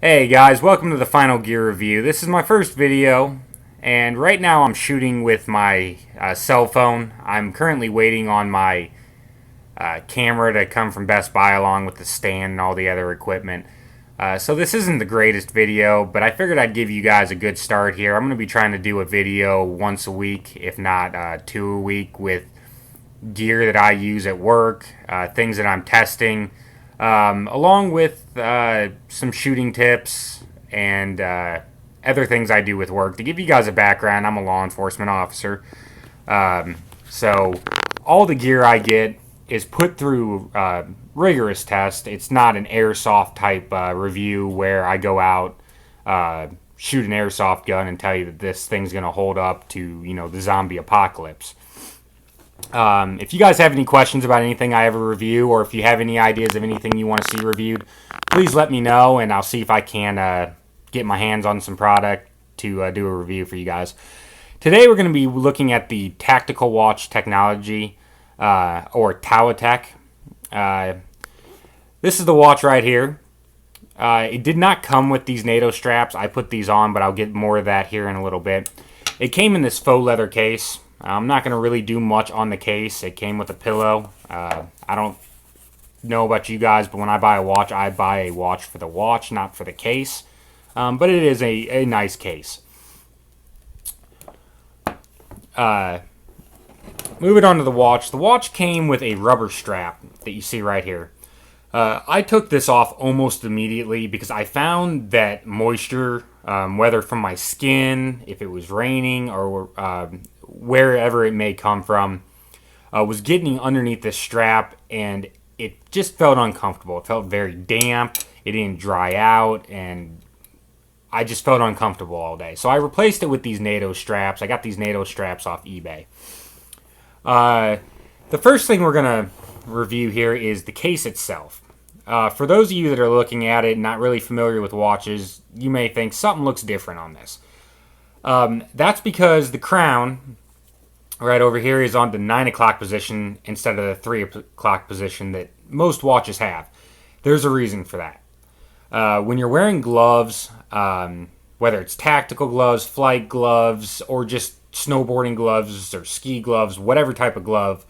Hey guys, welcome to the final gear review. This is my first video, and right now I'm shooting with my cell phone. I'm currently waiting on my camera to come from Best Buy along with the stand and all the other equipment. So this isn't the greatest video, but I figured I'd give you guys a good start here. I'm going to be trying to do a video once a week, if not two a week, with gear that I use at work, things that I'm testing, along with some shooting tips and other things I do with work. To give you guys a background, I'm a law enforcement officer. So all the gear I get is put through rigorous tests. It's not an airsoft type review where I go out, shoot an airsoft gun, and tell you that this thing's going to hold up to the zombie apocalypse. If you guys have any questions about anything I ever review, or if you have any ideas of anything you want to see reviewed, please let me know, and I'll see if I can get my hands on some product to do a review for you guys. Today we're going to be looking at the Tactical Watch Technology, or TAWATEC. This is the watch right here. It did not come with these NATO straps. I put these on, but I'll get more of that here in a little bit. It came in this faux leather case. I'm not going to really do much on the case. It came with a pillow. I don't know about you guys, but when I buy a watch for the watch, not for the case. But it is a nice case. Moving on to the watch. The watch came with a rubber strap that you see right here. I took this off almost immediately because I found that moisture, whether from my skin, if it was raining, or wherever it may come from, was getting underneath this strap, and it just felt uncomfortable. It felt very damp. It didn't dry out, and I just felt uncomfortable all day. So I replaced it with these NATO straps. I got these NATO straps off eBay. The first thing we're going to review here is the case itself. For those of you that are looking at it and not really familiar with watches, you may think something looks different on this. That's because the crown right over here is on the 9 o'clock position instead of the 3 o'clock position that most watches have. There's a reason for that. When you're wearing gloves, whether it's tactical gloves, flight gloves, or just snowboarding gloves or ski gloves, whatever type of glove,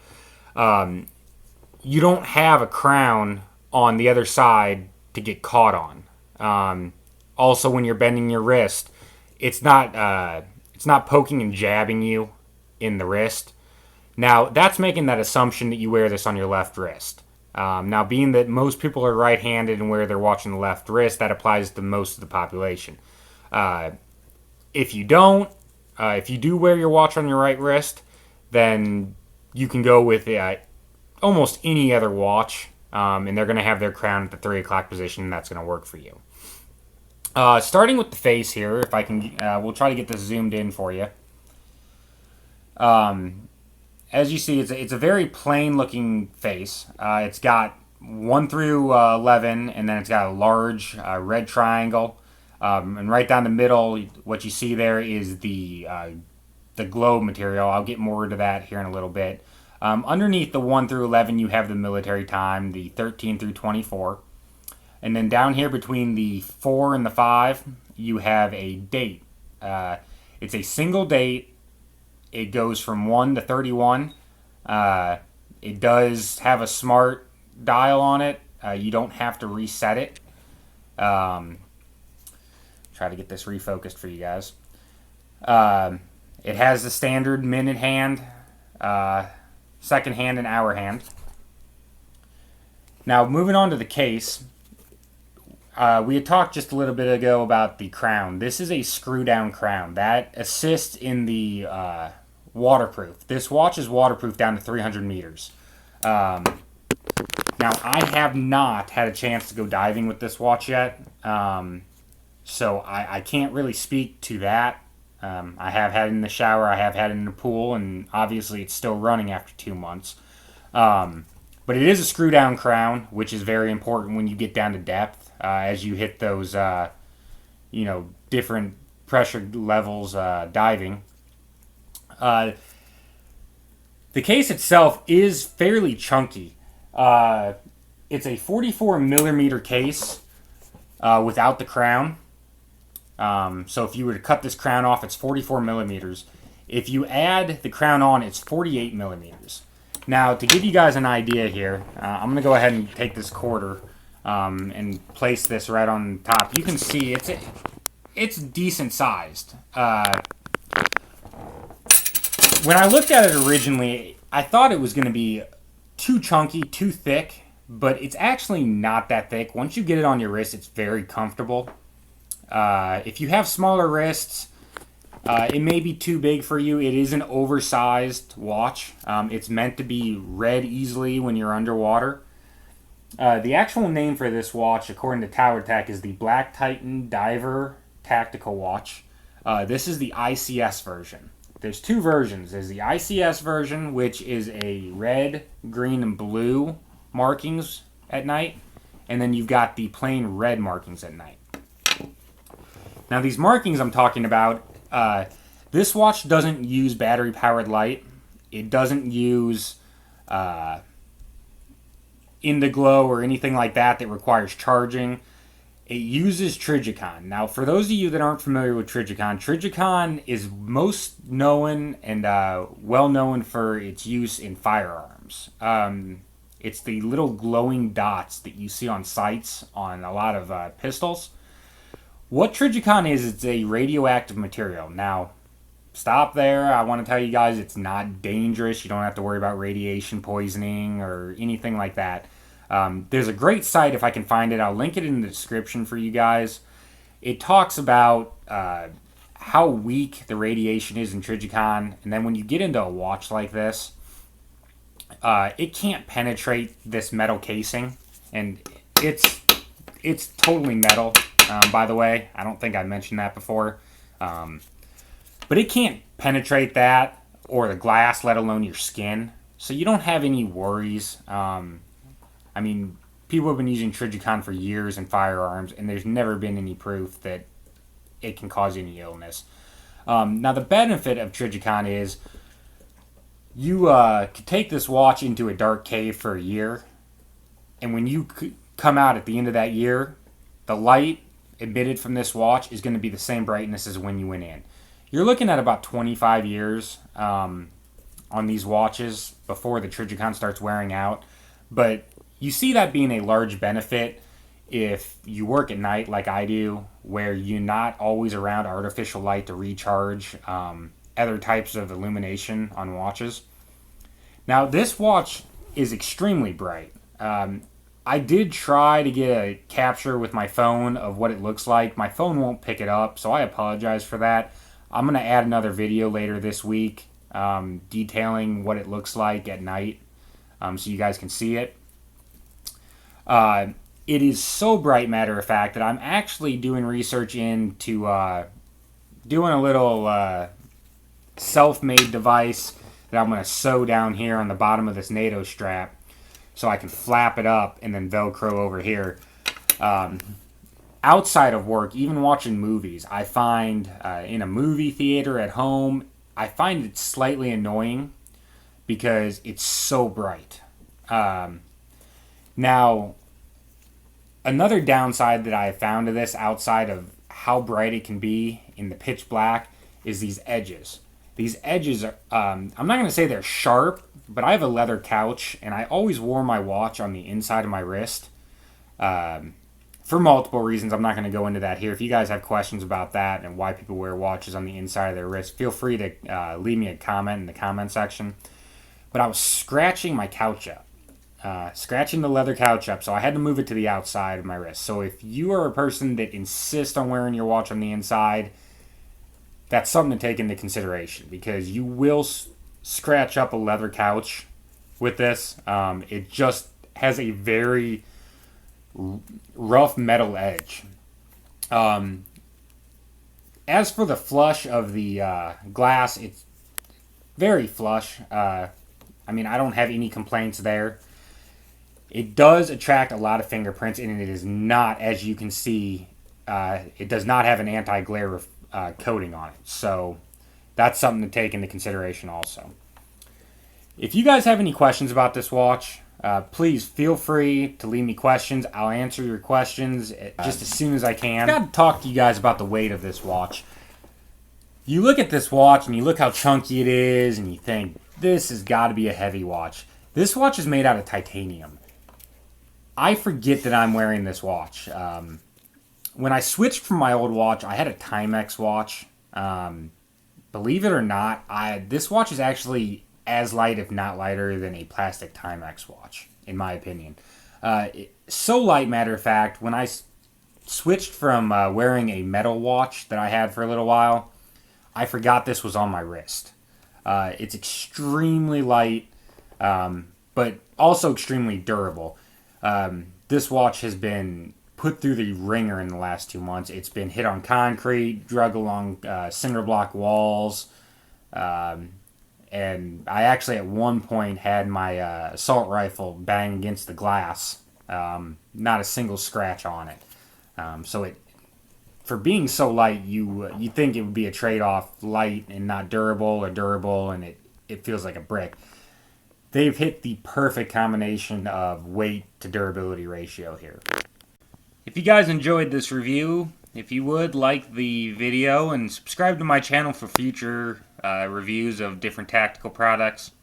you don't have a crown on the other side to get caught on. Also, when you're bending your wrist, it's not poking and jabbing you in the wrist. Now, that's making that assumption that you wear this on your left wrist. Now, being that most people are right-handed and wear their watch on the left wrist, that applies to most of the population. If you don't, if you do wear your watch on your right wrist, then you can go with almost any other watch, and they're going to have their crown at the 3 o'clock position, and that's going to work for you. Starting with the face here, if I can, we'll try to get this zoomed in for you. As you see, it's a very plain looking face. It's got 1 through 11, and then it's got a large red triangle. And right down the middle, what you see there is the globe material. I'll get more into that here in a little bit. Underneath the 1 through 11, you have the military time, the 13 through 24. And then down here between the 4 and the 5, you have a date. It's a single date. It goes from 1 to 31. It does have a smart dial on it. You don't have to reset it. Try to get this refocused for you guys. It has the standard minute hand, second hand, and hour hand. Now, moving on to the case, we had talked just a little bit ago about the crown. This is a screw-down crown that assists in the waterproof. This watch is waterproof down to 300 meters. Now, I have not had a chance to go diving with this watch yet, so I can't really speak to that. I have had it in the shower, I have had it in the pool, and obviously it's still running after 2 months. But it is a screw-down crown, which is very important when you get down to depth, as you hit those, different pressure levels diving. The case itself is fairly chunky. It's a 44 millimeter case, without the crown. So if you were to cut this crown off, it's 44 millimeters. If you add the crown on, it's 48 millimeters. Now, to give you guys an idea here, I'm going to go ahead and take this quarter and place this right on top. You can see it's decent sized. When I looked at it originally, I thought it was going to be too chunky, too thick, but it's actually not that thick. Once you get it on your wrist, it's very comfortable. If you have smaller wrists, it may be too big for you. It is an oversized watch. It's meant to be read easily when you're underwater. The actual name for this watch, according to TAWATEC, is the Black Titan Diver Tactical Watch. This is the ICS version. There's two versions. There's the ICS version, which is a red, green, and blue markings at night. And then you've got the plain red markings at night. Now, these markings I'm talking about, this watch doesn't use battery-powered light. It doesn't use Indiglo or anything like that requires charging. It uses Trijicon. Now, for those of you that aren't familiar with Trijicon, Trijicon is most known and well known for its use in firearms. It's the little glowing dots that you see on sights on a lot of pistols. What Trijicon is, it's a radioactive material. Now, stop there. I want to tell you guys it's not dangerous. You don't have to worry about radiation poisoning or anything like that. There's a great site, if I can find it. I'll link it in the description for you guys. It talks about how weak the radiation is in Trijicon. And then when you get into a watch like this, it can't penetrate this metal casing. And it's totally metal. By the way, I don't think I mentioned that before. But it can't penetrate that or the glass, let alone your skin. So you don't have any worries. I mean, people have been using Trijicon for years in firearms, and there's never been any proof that it can cause any illness. Now, the benefit of Trijicon is you could take this watch into a dark cave for a year, and when you come out at the end of that year, the light emitted from this watch is going to be the same brightness as when you went in. You're looking at about 25 years on these watches before the Trijicon starts wearing out. But you see that being a large benefit if you work at night like I do, where you're not always around artificial light to recharge other types of illumination on watches. Now, this watch is extremely bright. I did try to get a capture with my phone of what it looks like. My phone won't pick it up, so I apologize for that. I'm going to add another video later this week detailing what it looks like at night so you guys can see it. It is so bright, matter of fact, that I'm actually doing research into doing a little self-made device that I'm going to sew down here on the bottom of this NATO strap, so I can flap it up and then Velcro over here. Outside of work, even watching movies, I find in a movie theater at home, I find it slightly annoying because it's so bright. Now, another downside that I have found to this, outside of how bright it can be in the pitch black, is these edges. These edges are, I'm not going to say they're sharp, but I have a leather couch, and I always wore my watch on the inside of my wrist for multiple reasons. I'm not going to go into that here. If you guys have questions about that and why people wear watches on the inside of their wrist, feel free to leave me a comment in the comment section. But I was scratching my couch up. Scratching the leather couch up, so I had to move it to the outside of my wrist. So if you are a person that insists on wearing your watch on the inside, that's something to take into consideration, because you will scratch up a leather couch with this. It just has a very rough metal edge. As for the flush of the glass, it's very flush. I mean, I don't have any complaints there. It does attract a lot of fingerprints, and it is not, as you can see, it does not have an anti-glare coating on it. So that's something to take into consideration also. If you guys have any questions about this watch, Please feel free to leave me questions. I'll answer your questions just as soon as I can. I got to talk to you guys about the weight of this watch. You look at this watch and you look how chunky it is and you think, this has got to be a heavy watch. This watch is made out of titanium. I forget that I'm wearing this watch. When I switched from my old watch, I had a Timex watch. Believe it or not, this watch is actually as light, if not lighter, than a plastic Timex watch, in my opinion. So light, matter of fact, when I switched from wearing a metal watch that I had for a little while, I forgot this was on my wrist. It's extremely light, but also extremely durable. This watch has been put through the ringer in the last 2 months. It's been hit on concrete, drug along cinder block walls, and I actually at one point had my assault rifle bang against the glass. Not a single scratch on it. So it, for being so light, you think it would be a trade-off, light and not durable, or durable and it feels like a brick. They've hit the perfect combination of weight to durability ratio here. If you guys enjoyed this review, if you would, like the video and subscribe to my channel for future reviews of different tactical products.